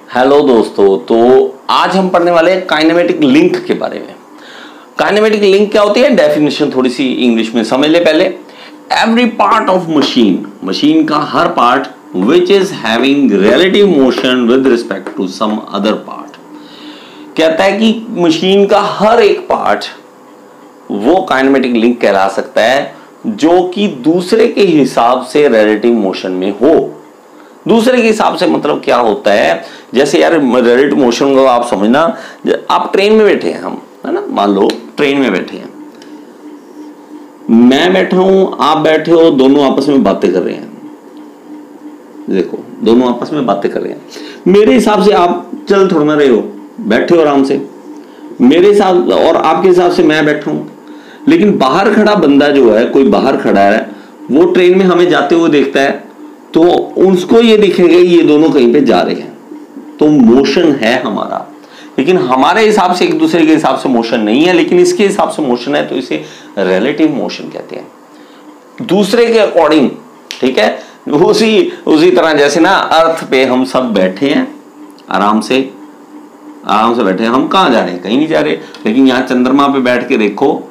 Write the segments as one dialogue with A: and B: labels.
A: Hello दोस्तों, तो आज हम पढ़ने वाले हैं काइनेमेटिक लिंक के बारे में। काइनेमेटिक लिंक क्या होती है, डेफिनेशन थोड़ी सी इंग्लिश में समझ ले पहले। Every part of machine, machine का हर part which is having relative motion with respect to some other part. कहता है कि मशीन का हर एक पार्ट वो काइनेमेटिक लिंक कहला सकता है जो कि दूसरे के हिसाब से रिलेटिव मोशन में हो। दूसरे के हिसाब से मतलब क्या होता है, जैसे यार रिलेटिव मोशन को आप समझना, आप ट्रेन में बैठे हैं, हम है ना, मान लो ट्रेन में बैठे हैं, मैं बैठा हूं, आप बैठे हो, दोनों आपस में बातें कर रहे हैं। देखो दोनों आपस में बातें कर रहे हैं, मेरे हिसाब से आप चल थोड़ा ना रहे हो, बैठे हो आराम से, मेरे हिसाब और आपके हिसाब से मैं बैठा हूं। लेकिन बाहर खड़ा बंदा जो है, कोई बाहर खड़ा है, वो ट्रेन में हमें जाते हुए देखता है तो उसको ये दिखेगा ये दोनों कहीं पे जा रहे हैं, तो मोशन है हमारा। लेकिन हमारे हिसाब से एक दूसरे के हिसाब से मोशन नहीं है, लेकिन इसके हिसाब से मोशन है, तो इसे रिलेटिव मोशन कहते हैं, दूसरे के अकॉर्डिंग। ठीक है, उसी तरह जैसे ना अर्थ पे हम सब बैठे हैं, आराम से बैठे हैं, हम कहाँ जा रहे हैं, कहीं नहीं जा रहे। लेकिन यहाँ चंद्रमा पे बैठ के देखो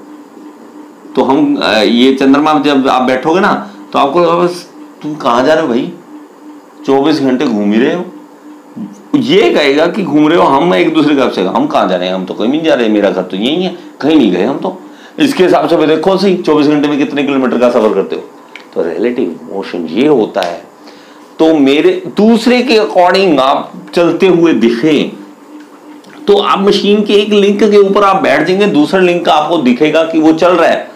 A: तो हम ये चंद्रमा पे जब आप बैठोगे ना तो आपको बस तुम कहाँ जा रहे हो भाई, 24 घंटे घूम ही रहे हो, ये कहेगा कि घूम रहे हो, हम एक दूसरे के से हम कहाँ जा रहे हैं, हम तो कहीं नहीं जा रहे, मेरा घर तो यही है, कहीं नहीं गए हम तो। इसके हिसाब से देखो सही 24 घंटे में कितने किलोमीटर का सफर करते हो। तो रिलेटिव मोशन ये होता है। तो मेरे दूसरे के अकॉर्डिंग आप चलते हुए दिखे तो आप मशीन के एक लिंक के ऊपर आप बैठ जाएंगे, दूसरा लिंक का आपको दिखेगा कि वो चल रहा है,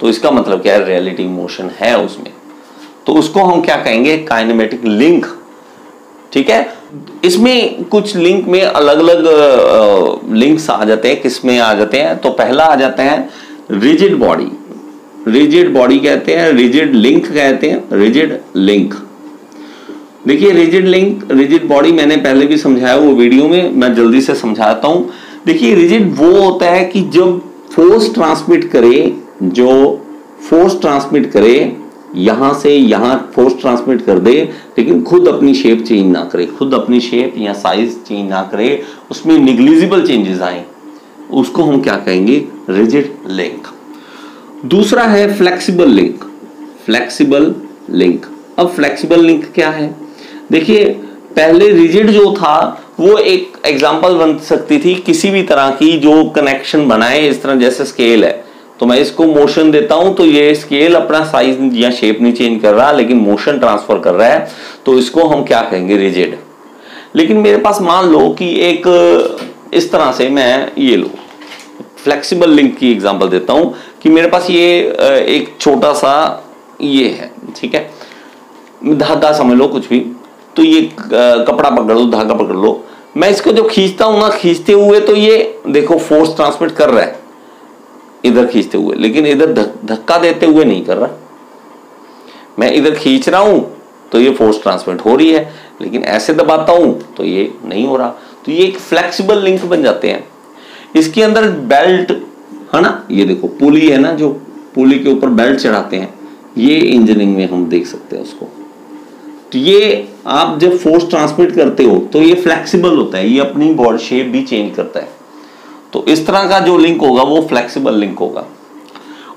A: तो इसका मतलब क्या है, रिलेटिव मोशन है उसमें। तो उसको हम क्या कहेंगे, काइनेमेटिक लिंक। ठीक है, इसमें कुछ लिंक में अलग अलग लिंक्स आ जाते हैं, किसमें आ जाते हैं, तो पहला आ जाता है रिजिड बॉडी। रिजिड बॉडी कहते हैं, रिजिड लिंक कहते हैं, रिजिड लिंक। देखिए रिजिड लिंक, रिजिड बॉडी मैंने पहले भी समझाया वो वीडियो में, मैं जल्दी से समझाता हूं। देखिए रिजिड वो होता है कि जब फोर्स ट्रांसमिट करे, जो फोर्स ट्रांसमिट करे, यहां से यहां फोर्स ट्रांसमिट कर दे, लेकिन खुद अपनी शेप चेंज ना करे, खुद अपनी शेप या साइज चेंज ना करे, उसमें निग्लिजिबल चेंजेस आए, उसको हम क्या कहेंगे, रिजिड लिंक। दूसरा है फ्लेक्सिबल लिंक। फ्लेक्सिबल लिंक, अब फ्लेक्सिबल लिंक क्या है, देखिए पहले रिजिड जो था वो एक एग्जांपल बन सकती थी किसी भी तरह की जो कनेक्शन बनाए, इस तरह जैसे स्केल है, तो मैं इसको मोशन देता हूं तो ये स्केल अपना साइज या शेप नहीं चेंज कर रहा, लेकिन मोशन ट्रांसफर कर रहा है, तो इसको हम क्या कहेंगे, रिजिड। लेकिन मेरे पास मान लो कि एक इस तरह से, मैं ये लो फ्लेक्सिबल लिंक की एग्जांपल देता हूं कि मेरे पास ये एक छोटा सा ये है, ठीक है, धागा समझ लो कुछ भी, तो ये कपड़ा पकड़ लो, धागा पकड़ लो, मैं इसको जब खींचता हूं ना, खींचते हुए तो ये देखो फोर्स ट्रांसमिट कर रहा है इधर खींचते हुए, लेकिन इधर धक्का देते हुए नहीं कर रहा। मैं इधर खींच रहा हूं तो ये फोर्स ट्रांसमिट हो रही है, लेकिन ऐसे दबाता हूं तो ये नहीं हो रहा। तो ये एक फ्लेक्सिबल लिंक बन जाते हैं। इसके अंदर बेल्ट है ना, ये देखो पुली है ना, जो पुली के ऊपर बेल्ट चढ़ाते हैं, ये इंजीनियरिंग में हम देख सकते हैं उसको। तो ये आप जब फोर्स ट्रांसमिट करते हो तो ये फ्लेक्सिबल होता है, ये अपनी बॉडी शेप भी चेंज करता है। तो इस तरह का जो लिंक होगा वो फ्लेक्सिबल लिंक होगा।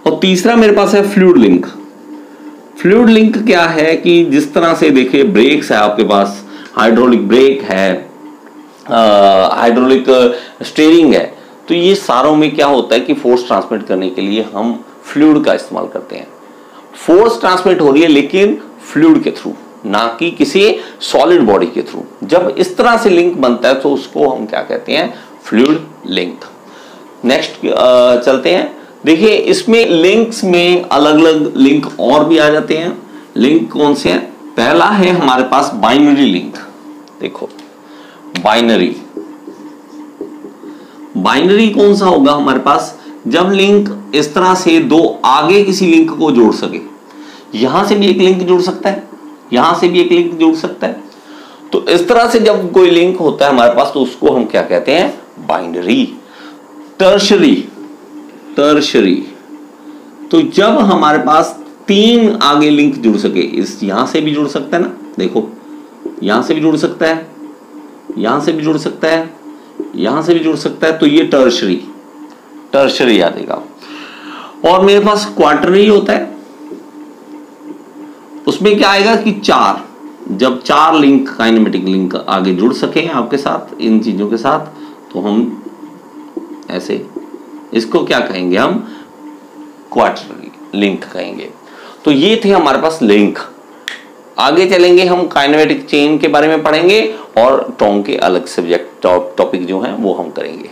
A: और तीसरा मेरे पास है फ्लूइड लिंक। फ्लूइड लिंक क्या है कि जिस तरह से देखिए ब्रेक्स है आपके पास, हाइड्रोलिक ब्रेक है, हाइड्रोलिक स्टीयरिंग है, तो ये सारों में क्या होता है कि फोर्स ट्रांसमिट करने के लिए हम फ्लूइड का इस्तेमाल करते हैं। फोर्स ट्रांसमिट हो रही है लेकिन फ्लूइड के थ्रू, ना कि किसी सॉलिड बॉडी के थ्रू। जब इस तरह से लिंक बनता है तो उसको हम क्या कहते हैं, फ्लूइड लिंक। नेक्स्ट चलते हैं। देखिए इसमें लिंक्स में अलग अलग लिंक और भी आ जाते हैं। लिंक कौन से हैं, पहला है हमारे पास बाइनरी लिंक। देखो बाइनरी, बाइनरी कौन सा होगा हमारे पास, जब लिंक इस तरह से दो आगे किसी लिंक को जोड़ सके, यहां से भी एक लिंक जुड़ सकता है, यहां से भी एक लिंक जुड़ सकता है। तो इस तरह से जब कोई लिंक होता है हमारे पास तो उसको हम क्या कहते हैं, बाइनरी। टर्शरी, टर्शरी, तो जब हमारे पास तीन आगे लिंक जुड़ सके, इस यहां से भी जुड़ सकता है ना, देखो यहां से भी जुड़ सकता है, यहां से भी जुड़ सकता है, यहां से भी जुड़ सकता है, तो ये टर्शरी आ जाएगा। और मेरे पास क्वार्टरनरी होता है, उसमें क्या आएगा कि 4, जब 4 लिंक, काइनेमेटिक लिंक आगे जुड़ सके आपके साथ इन चीजों के साथ, तो हम ऐसे इसको क्या कहेंगे, हम क्वार्टरनरी लिंक कहेंगे। तो ये थे हमारे पास लिंक। आगे चलेंगे हम काइनेमेटिक चेन के बारे में पढ़ेंगे और टोंग के अलग सब्जेक्ट टॉपिक जो हैं वो हम करेंगे।